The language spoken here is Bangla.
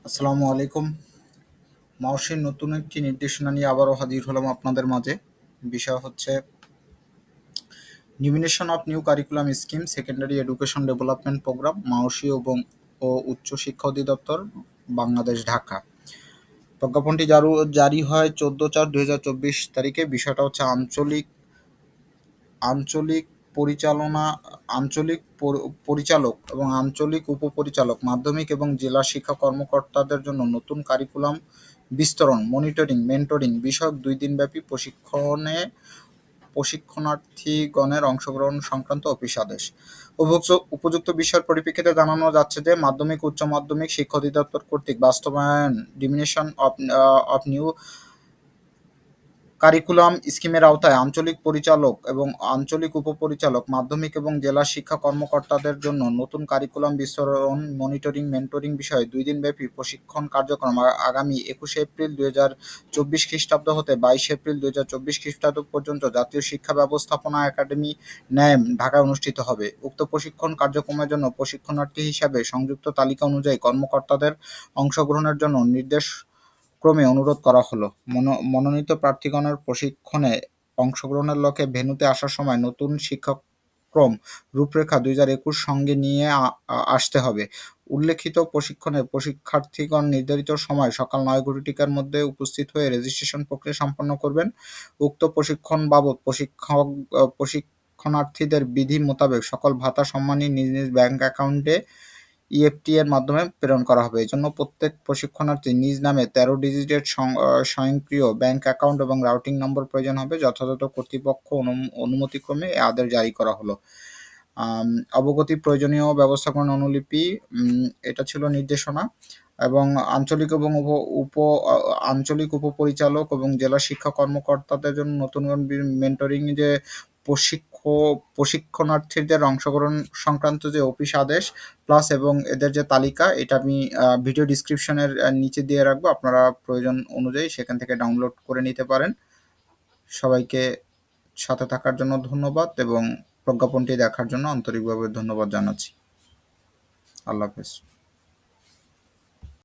আসসালামু আলাইকুম। মাওসির নতুন একটি নির্দেশনা নিয়ে আবারও হাজির হলাম আপনাদের মাঝে। বিষয় হচ্ছে nomination of new curriculum scheme secondary education development programme মাওসি এবং উচ্চ শিক্ষা অধিদপ্তর বাংলাদেশ ঢাকা। প্রজ্ঞাপনটি জারি হয় 14/4/2024 তারিখে। বিষয়টা হচ্ছে আঞ্চলিক পরিচালনা পরিচালক এবং আঞ্চলিক উপপরিচালক মাধ্যমিক এবং জেলা শিক্ষা কর্মকর্তাদের জন্য নতুন কারিকুলাম বিস্তরণ, মনিটরিং, মেন্টরিং বিষয়ক ২ দিনব্যাপী প্রশিক্ষণার্থীগণের অংশগ্রহণ সংক্রান্ত অফিস আদেশ। উপযুক্ত বিষয়ের পরিপ্রেক্ষিতে জানানো যাচ্ছে যে মাধ্যমিক উচ্চ মাধ্যমিক শিক্ষা অধিদপ্তর কর্তৃক বাস্তবায়ন ডিমিনেশন অফ নিউ কারিকুলাম স্কিমের আওতায় আঞ্চলিক পরিচালক এবং আঞ্চলিক উপপরিচালক মাধ্যমিক এবং জেলা শিক্ষা কর্মকর্তাদের জন্য নতুন কারিকুলাম বিস্তরণ, মনিটরিং, মেন্টরিং বিষয়ে ২ দিনব্যাপী প্রশিক্ষণ কার্যক্রম আগামী ২১শে এপ্রিল ২০২৪ খ্রিস্টাব্দ হতে ২২শে এপ্রিল ২০২৪ খ্রিস্টাব্দ পর্যন্ত জাতীয় শিক্ষা ব্যবস্থাপনা একাডেমি ন্যাম ঢাকায় অনুষ্ঠিত হবে। উক্ত প্রশিক্ষণ কার্যক্রমের জন্য প্রশিক্ষণার্থী হিসাবে সংযুক্ত তালিকা অনুযায়ী কর্মকর্তাদের অংশগ্রহণের জন্য ক্রমে অনুরোধ করা হলো। মনোনীত প্রার্থীগণের প্রশিক্ষণে অংশগ্রহণের লক্ষ্যে ভেন্যুতে আসার সময় নতুন শিক্ষাক্রম রূপরেখা ২০২১ সঙ্গে নিয়ে আসতে হবে। উল্লেখিত প্রশিক্ষণে প্রশিক্ষার্থীগণ নির্ধারিত সময় সকাল ৯ ঘটিকার মধ্যে উপস্থিত হয়ে রেজিস্ট্রেশন প্রক্রিয়া সম্পন্ন করবেন। উক্ত প্রশিক্ষণ বাবদ প্রশিক্ষণার্থীদের বিধি মোতাবেক সকল ভাতা সম্মানী নিজ নিজ ব্যাংক অ্যাকাউন্টে ইএফটি এর মাধ্যমে প্রেরণ করা হবে। এজন্য প্রত্যেক প্রশিক্ষণার্থী নিজ নামে ১৩ ডিজিটের স্বয়ংক্রিয় ব্যাংক অ্যাকাউন্ট এবং রাউটিং নম্বর প্রয়োজন হবে। যথাযথ কর্তৃপক্ষ অনুমতিক্রমে এ আদেশ জারি করা হলো। অবগতি প্রয়োজনীয় ব্যবস্থাপনা অনুলিপি। এটা ছিল নির্দেশনা। এবং আঞ্চলিক এবং আঞ্চলিক উপপরিচালক এবং জেলা শিক্ষা কর্মকর্তাদের জন্য নতুন মেন্টরিং যে প্রশিক্ষণার্থীদের অংশগ্রহণ সংক্রান্ত যে অফিস আদেশ প্লাস এবং এদের যে তালিকা, এটা আমি ভিডিও ডিসক্রিপশনের নিচে দিয়ে রাখবো। আপনারা প্রয়োজন অনুযায়ী সেখান থেকে ডাউনলোড করে নিতে পারেন। সবাইকে সাথে থাকার জন্য ধন্যবাদ এবং প্রজ্ঞাপনটি দেখার জন্য আন্তরিকভাবে ধন্যবাদ জানাচ্ছি। আল্লাহ হাফেজ।